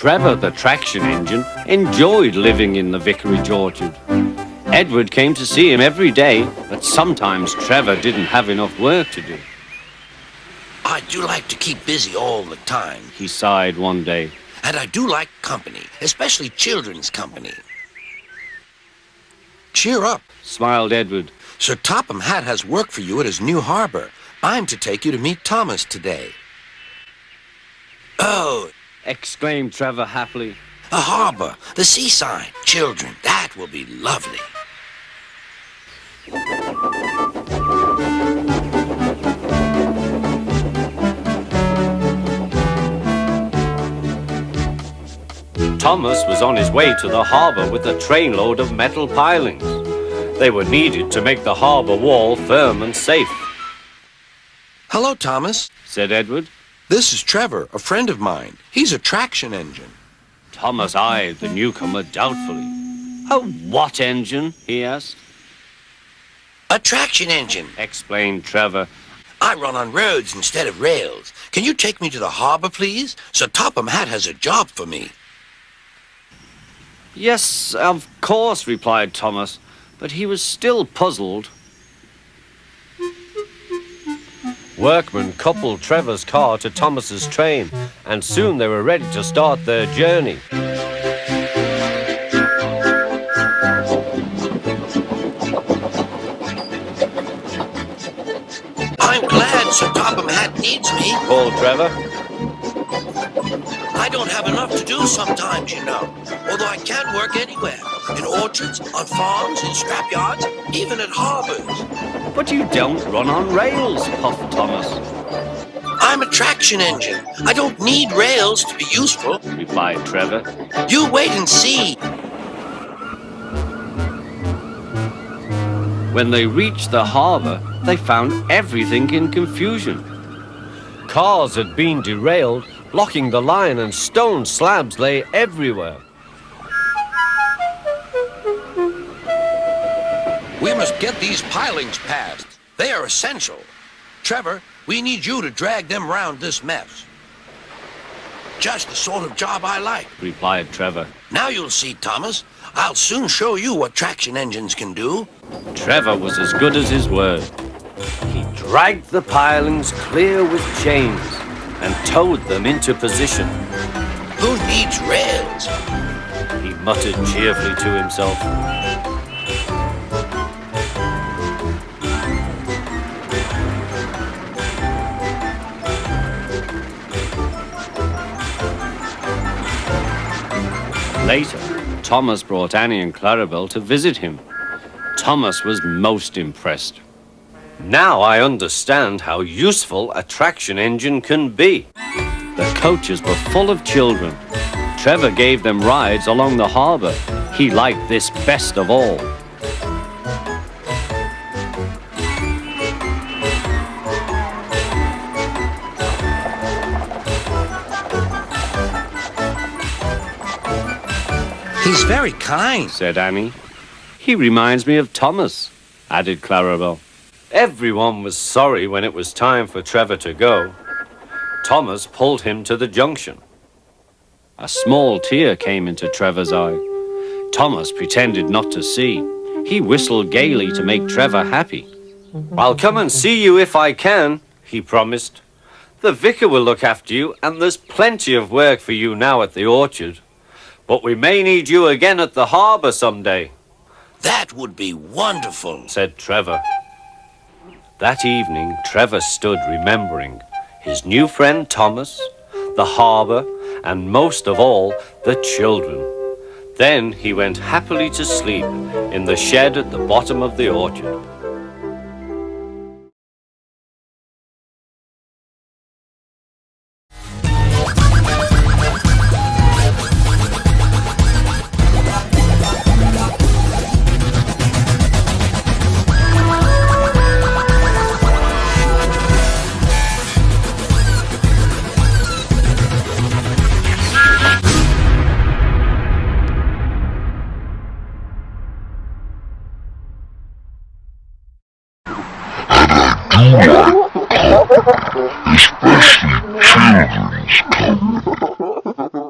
Trevor, the traction engine, enjoyed living in the vicarage orchard. Edward came to see him every day, but sometimes Trevor didn't have enough work to do. I do like to keep busy all the time. He sighed one day. And I do like company, especially children's company. Cheer up, Smiled Edward. Sir Topham Hatt has work for you at his new harbor. I'm to take you to meet Thomas today. Oh, Exclaimed Trevor happily. a harbor, the seaside. Children, that will be lovely. Thomas was on his way to the harbor with a trainload of metal pilings. They were needed to make the harbor wall firm and safe. Hello, Thomas. Said Edward. This is Trevor, a friend of mine. He's a traction engine. Thomas eyed the newcomer doubtfully. A what engine? He asked. A traction engine. Explained Trevor. I run on roads instead of rails. Can you take me to the harbor, please? Sir Topham Hatt has a job for me. Yes, of course, replied Thomas, but he was still puzzled. Workmen coupled Trevor's car to Thomas's train, and soon they were ready to start their journey. I'm glad Sir Topham Hatt needs me. Called Trevor. I don't have enough to do sometimes, you know. Although I can work anywhere. In orchards, on farms, in scrapyards, even at harbors. But you don't run on rails, puffed Thomas. I'm a traction engine. I don't need rails to be useful. Replied Trevor. You wait and see. When they reached the harbor, they found everything in confusion. Cars had been derailed, blocking the line, and stone slabs lay everywhere. We must get these pilings past. They are essential. Trevor, we need you to drag them round this mess. Just the sort of job I like. Replied Trevor. Now you'll see, Thomas. I'll soon show you what traction engines can do. Trevor was as good as his word. He dragged the pilings clear with chains and towed them into position. Who needs rails? He muttered cheerfully to himself. Later, Thomas brought Annie and Clarabel to visit him. Thomas was most impressed. Now I understand how useful a traction engine can be. The coaches were full of children. Trevor gave them rides along the harbor. He liked this best of all. He's very kind, said Annie. He reminds me of Thomas, added Clarabel. Everyone was sorry when it was time for Trevor to go. Thomas pulled him to the junction. A small tear came into Trevor's eye. Thomas pretended not to see. He whistled gaily to make Trevor happy. I'll come and see you if I can, he promised. The vicar will look after you, and there's plenty of work for you now at the orchard. But we may need you again at the harbor someday. That would be wonderful, said Trevor. That evening, Trevor stood remembering his new friend Thomas, the harbor, and most of all, the children. Then he went happily to sleep in the shed at the bottom of the orchard. Especially children's company.